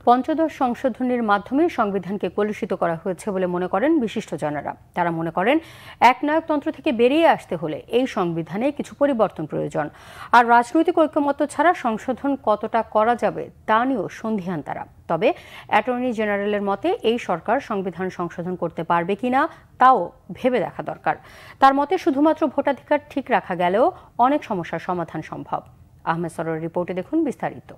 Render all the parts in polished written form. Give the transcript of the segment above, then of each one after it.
পঞ্চদশ সংশোধনীর মাধ্যমে সংবিধানকে কলুষিত করা হয়েছে বলে মনে করেন বিশিষ্টজনেরা। তারা মনে করেন একনায়কতন্ত্র থেকে বেরিয়ে আসতে হলে এই সংবিধানে কিছু পরিবর্তন প্রয়োজন। আর রাজনৈতিক ঐকমত্য ছাড়া সংশোধন কতটা করা যাবে তা নিয়েও সন্দিহান তারা। তবে অ্যাটর্নি জেনারেলের মতে এই সরকার সংবিধান সংশোধন করতে পারবে কিনা তাও ভেবে দেখা দরকার। তার মতে শুধুমাত্র ভোটাধিকার ঠিক রাখা গেলেও অনেক সমস্যার সমাধান সম্ভব। আহমেদ সরোয়ারের রিপোর্টে দেখুন বিস্তারিত।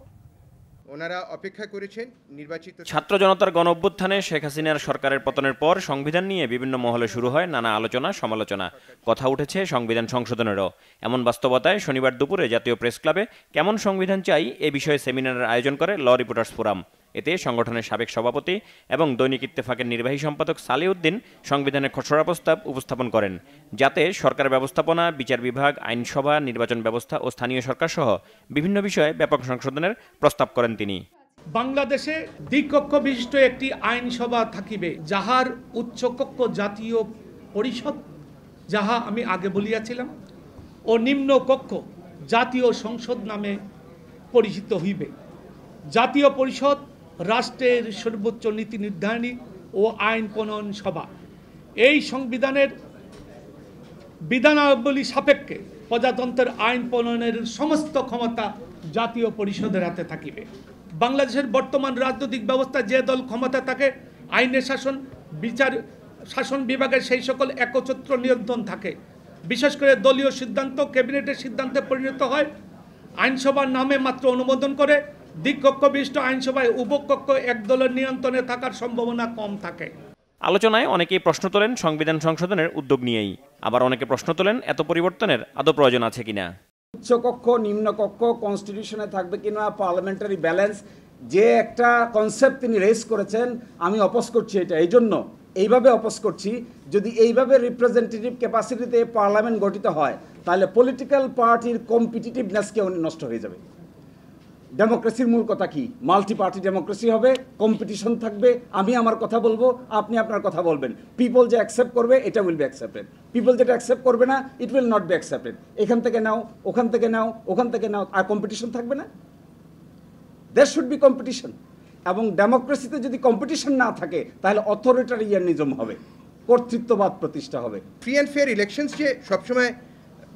ওনারা অপেক্ষা করেছেন নির্বাচিত ছাত্র জনতার গণ অভ্যুত্থানে শেখ হাসিনার সরকারের পতনের পর সংবিধান নিয়ে বিভিন্ন মহলে শুরু হয় নানা আলোচনা সমালোচনা। কথা উঠেছে সংবিধান সংশোধনেরও। এমন বাস্তবতায় শনিবার দুপুরে জাতীয় প্রেস ক্লাবে কেমন সংবিধান চাই এ বিষয়ে সেমিনারের আয়োজন করে ল রিপোর্টার্স ফোরাম। এতে সংগঠনের সাবেক সভাপতি এবং দৈনিক ইত্তেফাকের নির্বাহী সম্পাদক সালিউদ্দিন সংবিধানের খসড়া প্রস্তাব উপস্থাপন করেন, যাতে সরকার ব্যবস্থাপনা, বিচার বিভাগ, আইনসভা, নির্বাচন ব্যবস্থা ও স্থানীয় সরকার সহ বিভিন্ন বিষয়ে ব্যাপক সংশোধনের প্রস্তাব করেন তিনি। বাংলাদেশে দ্বিকক্ষ বিশিষ্ট একটি আইনসভা থাকিবে, যাহার উচ্চকক্ষ জাতীয় পরিষদ, যাহা আমি আগে বলিয়াছিলাম, ও নিম্ন কক্ষ জাতীয় সংসদ নামে পরিচিত হইবে। জাতীয় পরিষদ রাষ্ট্রের সর্বোচ্চ নীতি নির্ধারণী ও আইন প্রণয়ন সভা। এই সংবিধানের বিধানাবলী সাপেক্ষে প্রজাতন্ত্রের আইন প্রণয়নের সমস্ত ক্ষমতা জাতীয় পরিষদের হাতে থাকিবে। বাংলাদেশের বর্তমান রাজনৈতিক ব্যবস্থা যে দল ক্ষমতা থাকে, আইনের শাসন, বিচার শাসন বিভাগের সেই সকল একচ্ছত্র নিয়ন্ত্রণ থাকে। বিশেষ করে দলীয় সিদ্ধান্ত ক্যাবিনেটের সিদ্ধান্তে পরিণত হয়। আইনসভার নামে মাত্র অনুমোদন করে। দ্বিকক্ষ বিশিষ্ট আইনসভায় উভকক্ষ এক দলের নিয়ন্ত্রণে থাকার সম্ভাবনা কম থাকে। আলোচনায় অনেকেই প্রশ্ন তোলেন সংবিধান সংশোধনের উদ্যোগ নিয়েই, আবার অনেকে প্রশ্ন তোলেন এত পরিবর্তনের আদৌ প্রয়োজন আছে কিনা। উচ্চকক্ষ নিম্নকক্ষ কনস্টিটিউশনে থাকবে কিনা, পার্লামেন্টারি ব্যালেন্স, যে একটা কনসেপ্ট তিনি রেজ করেছেন, আমি অপোজ করছি এটা। এই জন্য এইভাবে অপোজ করছি, যদি এইভাবে রিপ্রেজেন্টেটিভ ক্যাপাসিটিতে পার্লামেন্ট গঠিত হয়, তাহলে পলিটিক্যাল পার্টির কম্পিটিটিভনেসকে নষ্ট হয়ে যাবে। ডেমোক্রেসির মূল কথা কি? মাল্টি পার্টি ডেমোক্রেসি হবে, কম্পিটিশন থাকবে, আমি আমার কথা বলবো, আপনি আপনার কথা বলবেন। পিপল যে অ্যাকসেপ্ট করবে এটা উইল বি অ্যাকসেপ্টেড, পিপল যেটা অ্যাকসেপ্ট করবে না it will not be accepted. এখান থেকে নাও, ওখান থেকে নাও, ওখান থেকে নাও, আর কম্পিটিশন থাকবে না। There should be competition. এবং ডেমোক্রেসিতে যদি কম্পিটিশন না থাকে তাহলে অথরিটারিয়ানিজম হবে, কর্তৃত্ববাদ প্রতিষ্ঠা হবে। ফ্রি অ্যান্ড ফেয়ার ইলেকশনস যে সবসময়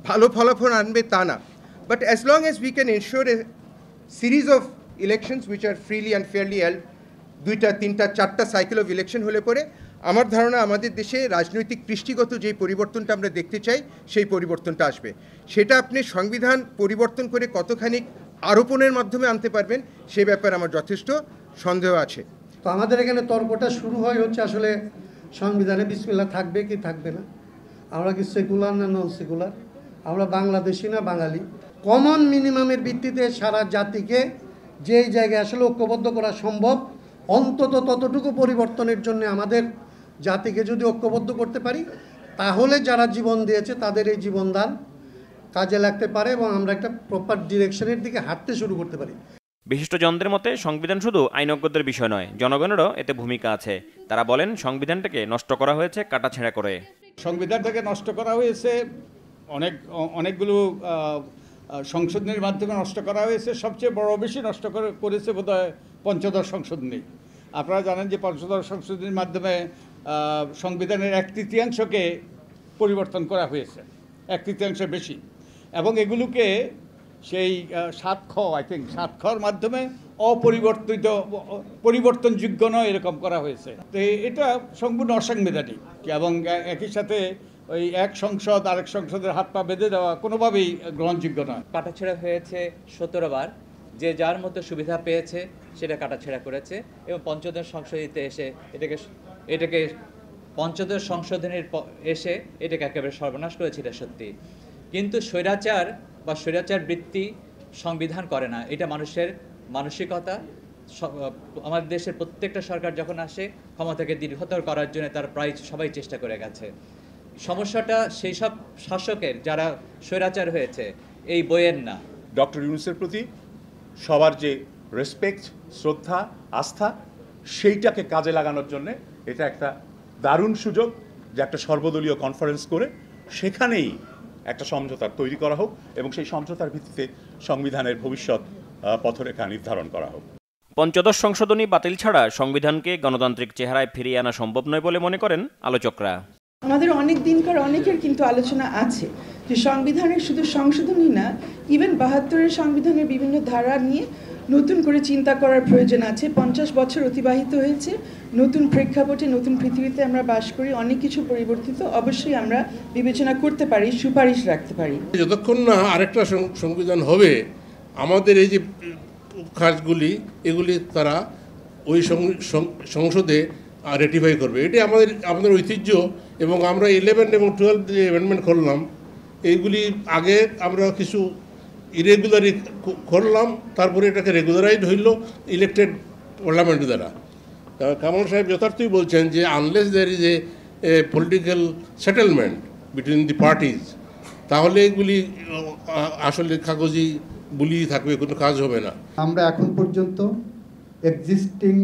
ভালো ফলাফল আনবে তা না, but as long as we can ensure A series of elections which are freely and fairly held, 2টা 3টা 4টা সাইকেল অফ ইলেকশন হলে পরে আমার ধারণা আমাদের দেশে রাজনৈতিক কৃষ্টিগত যে পরিবর্তনটা আমরা দেখতে চাই সেই পরিবর্তনটা আসবে। সেটা আপনি সংবিধান পরিবর্তন করে কতখানি আরোপণের মাধ্যমে আনতে পারবেন সে ব্যাপারে আমার যথেষ্ট সন্দেহ আছে। তো আমাদের এখানে তর্কটা শুরু হয় হচ্ছে আসলে সংবিধানে বিসমিল্লাহ থাকবে কি থাকবে না, আমরা কি সেকুলার না নন সেকুলার, আমরা বাংলাদেশি না বাঙালি। কমন মিনিমামের ভিত্তিতে সারা জাতিকে যেই জায়গায় আসলে ঐক্যবদ্ধ করা সম্ভব, অন্তত ততটুকু পরিবর্তনের জন্য আমাদের জাতিকে যদি ঐক্যবদ্ধ করতে পারি, তাহলে যারা জীবন দিয়েছে তাদের এই জীবনদান কাজে লাগতে পারে এবং আমরা একটা প্রপার ডিরেকশনের দিকে হাঁটতে শুরু করতে পারি। বিশিষ্টজনদের মতে সংবিধান শুধু আইনজ্ঞদের বিষয় নয়, জনগণেরও এতে ভূমিকা আছে। তারা বলেন সংবিধানটাকে নষ্ট করা হয়েছে কাটাছেঁড়া করে। সংবিধানটাকে নষ্ট করা হয়েছে অনেকগুলো সংশোধনের মাধ্যমে নষ্ট করা হয়েছে। সবচেয়ে বেশি নষ্ট করেছে বোধহয় পঞ্চদশ সংশোধনী। আপনারা জানেন যে পঞ্চদশ সংশোধনীর মাধ্যমে সংবিধানের 1/3কে পরিবর্তন করা হয়েছে, 1/3 বেশি, এবং এগুলোকে সেই 7খ মাধ্যমে পরিবর্তনযোগ্য নয় এরকম করা হয়েছে। তো এটা সম্পূর্ণ অসাংবিধানিক এবং একই সাথে ওই এক সংসদ আরেক সংসদের হাত পা বেঁধে দেওয়া কোনোভাবেই গ্রহণযোগ্য নয়। কাটাছেঁড়া হয়েছে 17 বার, যে যার মতো সুবিধা পেয়েছে সেটা কাটাছেঁড়া করেছে এবং পঞ্চদশ সংশোধনীতে এসে এটাকে পঞ্চদশ সংশোধনীর এসে এটাকে একেবারে সর্বনাশ করেছে, এটা সত্যি। কিন্তু স্বৈরাচার বা স্বৈরাচার বৃত্তি সংবিধান করে না, এটা মানুষের মানসিকতা। আমাদের দেশের প্রত্যেকটা সরকার যখন আসে ক্ষমতাকে দীর্ঘতর করার জন্য তারা প্রায় সবাই চেষ্টা করে গেছে। সমস্যাটা সেই সব শাসকের যারা স্বৈরাচার হয়েছে এই বইয়ের না। ডক্টর ইউনূসের প্রতি সবার যে রেসপেক্ট, শ্রদ্ধা, আস্থা, সেইটাকে কাজে লাগানোর জন্য এটা একটা দারুণ সুযোগ যে একটা সর্বদলীয় কনফারেন্স করে সেখানেই একটা সমঝোতা তৈরি করা হোক এবং সেই সমঝোতার ভিত্তিতে সংবিধানের ভবিষ্যৎ পথরেখা নির্ধারণ করা হোক। পঞ্চদশ সংশোধনী বাতিল ছাড়া সংবিধানকে গণতান্ত্রিক চেহারায় ফিরিয়ে আনা সম্ভব নয় বলে মনে করেন আলোচকরা। আমাদের অনেক দিনকার অনেকের কিন্তু আলোচনা আছে যে সংবিধানের শুধু সংশোধনী না, ইভেন ৭২-এর সংবিধানের বিভিন্ন ধারা নিয়ে নতুন করে চিন্তা করার প্রয়োজন আছে। ৫০ বছর অতিবাহিত হয়েছে, নতুন প্রেক্ষাপটে নতুন পৃথিবীতে আমরা বাস করি, অনেক কিছু পরিবর্তিত, অবশ্যই আমরা বিবেচনা করতে পারি, সুপারিশ রাখতে পারি। যতক্ষণ না আরেকটা সংবিধান হবে, আমাদের এই যে কাজগুলি এগুলি তারা ওই সংসদে রেটিফাই করবে। এটি আমাদের ঐতিহ্য, এবং আমরা 11 এবং 12 যে অ্যামেন্ডমেন্ট করলাম, এইগুলি আগে আমরা কিছু ইরেগুলারি করলাম, তারপরে এটাকে রেগুলারাইজ হইল ইলেকটেড পার্লামেন্টের দ্বারা। কামাল সাহেব যথার্থই বলছেন যে unless there is a political settlement between the parties, তাহলে এগুলি আসলে কাগজি বুলি থাকবে, কোনো কাজ হবে না। আমরা এখন পর্যন্ত এক্সিস্টিং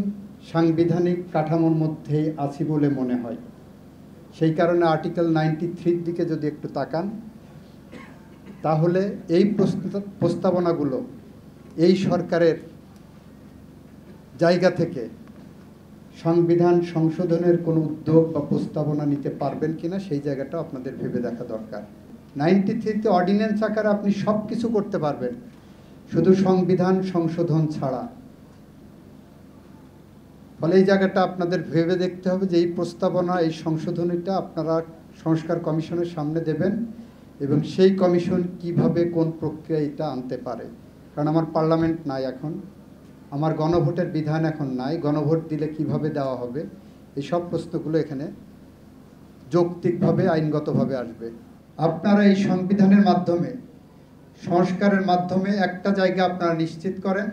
সাংবিধানিক কাঠামোর মধ্যেই আছি বলে মনে হয়। সেই কারণে আর্টিকেল 93 দিকে যদি একটু তাকান, তাহলে এই প্রস্তাবনাগুলো এই সরকারের জায়গা থেকে সংবিধান সংশোধনের কোনো উদ্যোগ বা প্রস্তাবনা নিতে পারবেন কিনা, সেই জায়গাটা আপনাদের ভেবে দেখা দরকার। 93-তে অর্ডিন্যান্স আকারে আপনি সব কিছু করতে পারবেন, শুধু সংবিধান সংশোধন ছাড়া। ফলে এই জায়গাটা আপনাদের ভেবে দেখতে হবে যে এই প্রস্তাবনা, এই সংশোধনীটা আপনারা সংস্কার কমিশনের সামনে দেবেন, এবং সেই কমিশন কিভাবে কোন প্রক্রিয়া এটা আনতে পারে। কারণ আমার পার্লামেন্ট নাই এখন, আমার গণভোটের বিধান এখন নাই, গণভোট দিলে কিভাবে দেওয়া হবে, এই সব প্রশ্নগুলো এখানে যৌক্তিকভাবে আইনগতভাবে আসবে। আপনারা এই সংবিধানের মাধ্যমে, সংস্কারের মাধ্যমে একটা জায়গা আপনারা নিশ্চিত করেন,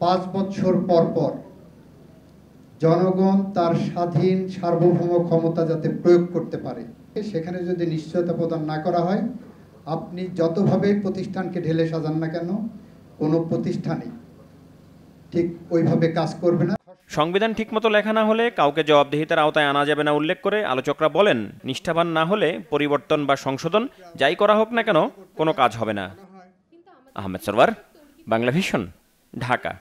5 বছর পর পর জনগণ তার স্বাধীন সার্বভৌম ক্ষমতা যাতে প্রয়োগ করতে পারে। সেখানে যদি নিশ্চয়তা প্রদান না করা হয়, আপনি যতভাবে প্রতিষ্ঠানকে ঢেলে সাজান না কেন, কোনো প্রতিষ্ঠানই ঠিক ওইভাবে কাজ করবে না। সংবিধান ঠিকমতো লেখা না হলে কাউকে জবাবদিহিতার আওতায় আনা যাবে না উল্লেখ করে আলোচকরা বলেন, নিষ্ঠাবান না হলে পরিবর্তন বা সংশোধন যাই করা হোক না কেন, কোনো কাজ হবে না। আহমেদ সরওয়ার, বাংলা ভিশন, ঢাকা।